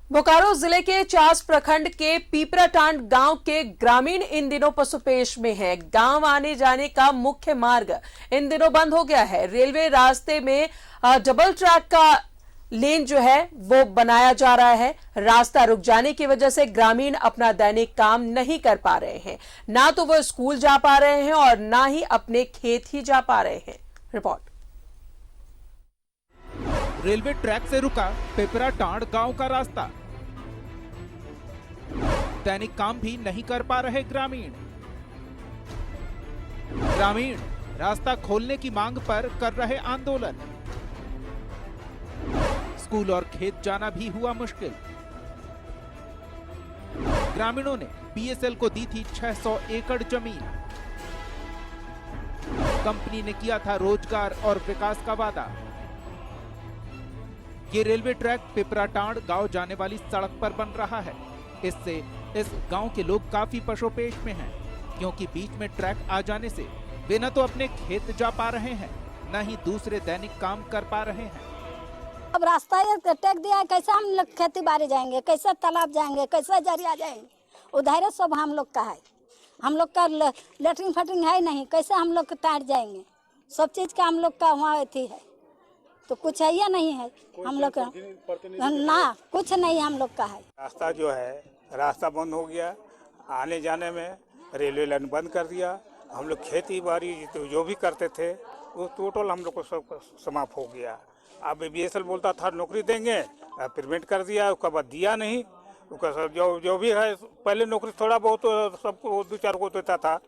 बोकारो जिले के चास प्रखंड के पीपराटांड गांव के ग्रामीण इन दिनों पशुपेश में हैं। गांव आने जाने का मुख्य मार्ग इन दिनों बंद हो गया है। रेलवे रास्ते में डबल ट्रैक का लेन जो है वो बनाया जा रहा है। रास्ता रुक जाने की वजह से ग्रामीण अपना दैनिक काम नहीं कर पा रहे हैं। ना तो वो स्कूल जा पा रहे हैं और ना ही अपने खेत ही जा पा रहे हैं। रिपोर्ट। रेलवे ट्रैक से रुका पिपराटांड गांव का रास्ता। दैनिक काम भी नहीं कर पा रहे ग्रामीण रास्ता खोलने की मांग पर कर रहे आंदोलन। स्कूल और खेत जाना भी हुआ मुश्किल। ग्रामीणों ने बीएसएल को दी थी 600 एकड़ जमीन। कंपनी ने किया था रोजगार और विकास का वादा। ये रेलवे ट्रैक पिपराटांड गांव जाने वाली सड़क पर बन रहा है। इससे इस गांव के लोग काफी पशुपेश में हैं, क्योंकि बीच में ट्रैक आ जाने से वे न तो अपने खेत जा पा रहे हैं, न ही दूसरे दैनिक काम कर पा रहे हैं। अब रास्ता ये टेक दिया है, कैसे हम लोग खेती बाड़ी जाएंगे, कैसे तालाब जाएंगे, कैसे जरिया जाएंगे। उधर सब हम लोग का है, हम लोग का लेटरिन फटरिंग है नहीं, कैसे हम लोग तार जाएंगे। सब चीज का हम लोग का वहाँ अथी है, तो कुछ है या नहीं है हम लोग का ना, कुछ नहीं हम लोग का है। रास्ता जो है रास्ता बंद हो गया, आने जाने में रेलवे लाइन बंद कर दिया। हम लोग खेती बाड़ी जो भी करते थे वो टोटल हम लोग को सब समाप्त हो गया। अब बीएसएल बोलता था नौकरी देंगे, पेमेंट कर दिया, उसके बाद दिया नहीं। उसका जो भी है पहले नौकरी थोड़ा बहुत सबको 2-4 को देता था,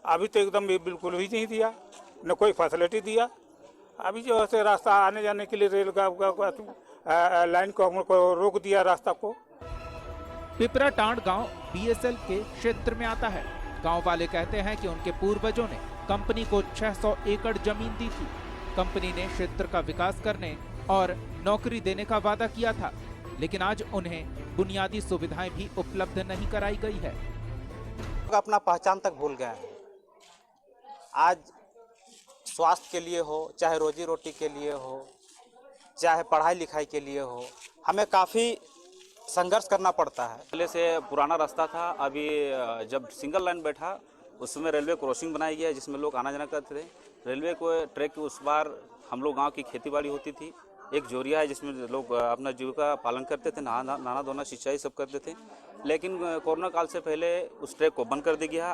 अभी तो एकदम बिल्कुल भी नहीं दिया, न कोई फैसिलिटी दिया। अभी जो है रास्ता आने जाने के लिए रेल का लाइन को हमको रोक दिया रास्ता को। पिपराटांड गांव बीएसएल के क्षेत्र में आता है। गांव वाले कहते हैं कि उनके पूर्वजों ने कंपनी को 600 एकड़ जमीन दी थी। कंपनी ने क्षेत्र का विकास करने और नौकरी देने का वादा किया था, लेकिन आज उन्हें बुनियादी सुविधाएं भी उपलब्ध नहीं कराई गई है। अपना पहचान तक भूल गए हैं। आज स्वास्थ्य के लिए हो, चाहे रोजी रोटी के लिए हो, चाहे पढ़ाई लिखाई के लिए हो, हमें काफ़ी संघर्ष करना पड़ता है। पहले से पुराना रास्ता था, अभी जब सिंगल लाइन बैठा उसमें रेलवे क्रॉसिंग बनाई गया है, जिसमें लोग आना जाना करते थे। रेलवे को ट्रैक के उस बार हम लोग गांव की खेतीबाड़ी होती थी। एक जोरिया है जिसमें लोग अपना जीविका पालन करते थे, नहाना धोना सिंचाई सब करते थे। लेकिन कोरोना काल से पहले उस ट्रैक को बंद कर दिया गया।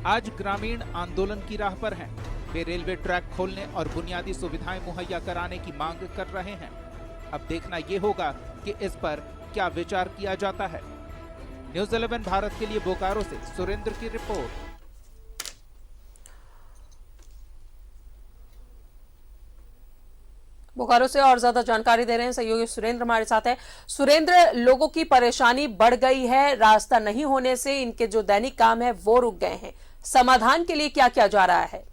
आज ग्रामीण आंदोलन की राह पर हैं। वे रेलवे ट्रैक खोलने और बुनियादी सुविधाएं मुहैया कराने की मांग कर रहे हैं। अब देखना ये होगा कि इस पर क्या विचार किया जाता है। न्यूज़ 11 भारत के लिए बोकारो से सुरेंद्र की रिपोर्ट। बोकारो से और ज्यादा जानकारी दे रहे हैं सहयोगी सुरेंद्र हमारे साथ है। सुरेंद्र, लोगों की परेशानी बढ़ गई है, रास्ता नहीं होने से इनके जो दैनिक काम है वो रुक गए हैं। समाधान के लिए क्या किया जा रहा है?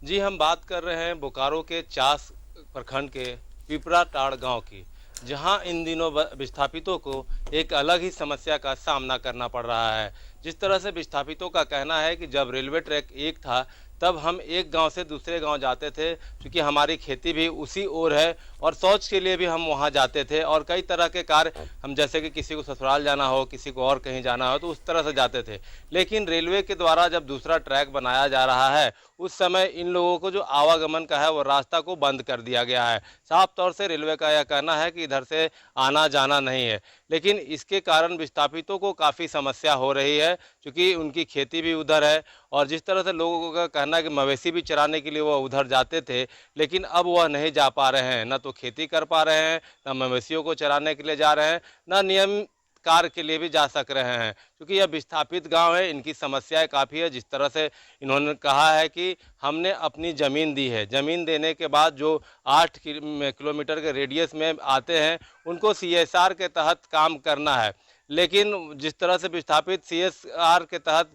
जी, हम बात कर रहे हैं बोकारो के चास प्रखंड के पिपराटांड गांव की, जहां इन दिनों विस्थापितों को एक अलग ही समस्या का सामना करना पड़ रहा है। जिस तरह से विस्थापितों का कहना है कि जब रेलवे ट्रैक एक था तब हम एक गांव से दूसरे गांव जाते थे, क्योंकि हमारी खेती भी उसी ओर है और शौच के लिए भी हम वहां जाते थे और कई तरह के कार्य, हम जैसे कि किसी को ससुराल जाना हो, किसी को और कहीं जाना हो, तो उस तरह से जाते थे। लेकिन रेलवे के द्वारा जब दूसरा ट्रैक बनाया जा रहा है, उस समय इन लोगों को जो आवागमन का है वो रास्ता को बंद कर दिया गया है। साफ तौर से रेलवे का यह कहना है कि इधर से आना जाना नहीं है, लेकिन इसके कारण विस्थापितों को काफ़ी समस्या हो रही है, क्योंकि उनकी खेती भी उधर है। और जिस तरह से लोगों का कहना है कि मवेशी भी चराने के लिए वो उधर जाते थे, लेकिन अब वह नहीं जा पा रहे हैं, न तो खेती कर पा रहे हैं, न मवेशियों को चराने के लिए जा रहे हैं, न नियम कार्य के लिए भी जा सक रहे हैं, क्योंकि यह विस्थापित गांव है। इनकी समस्याएं काफ़ी है। जिस तरह से इन्होंने कहा है कि हमने अपनी ज़मीन दी है, ज़मीन देने के बाद जो 8 किलोमीटर के रेडियस में आते हैं उनको CSR के तहत काम करना है, लेकिन जिस तरह से विस्थापित CSR के तहत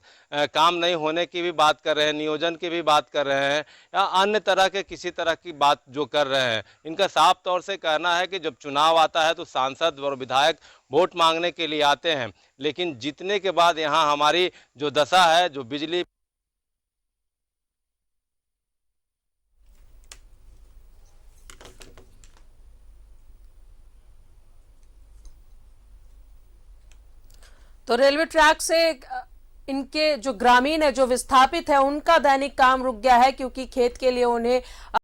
काम नहीं होने की भी बात कर रहे हैं, नियोजन की भी बात कर रहे हैं, या अन्य तरह के किसी तरह की बात जो कर रहे हैं, इनका साफ तौर से कहना है कि जब चुनाव आता है तो सांसद और विधायक वोट मांगने के लिए आते हैं, लेकिन जीतने के बाद यहाँ हमारी जो दशा है, जो बिजली तो रेलवे ट्रैक से इनके जो ग्रामीण है, जो विस्थापित है, उनका दैनिक काम रुक गया है, क्योंकि खेत के लिए उन्हें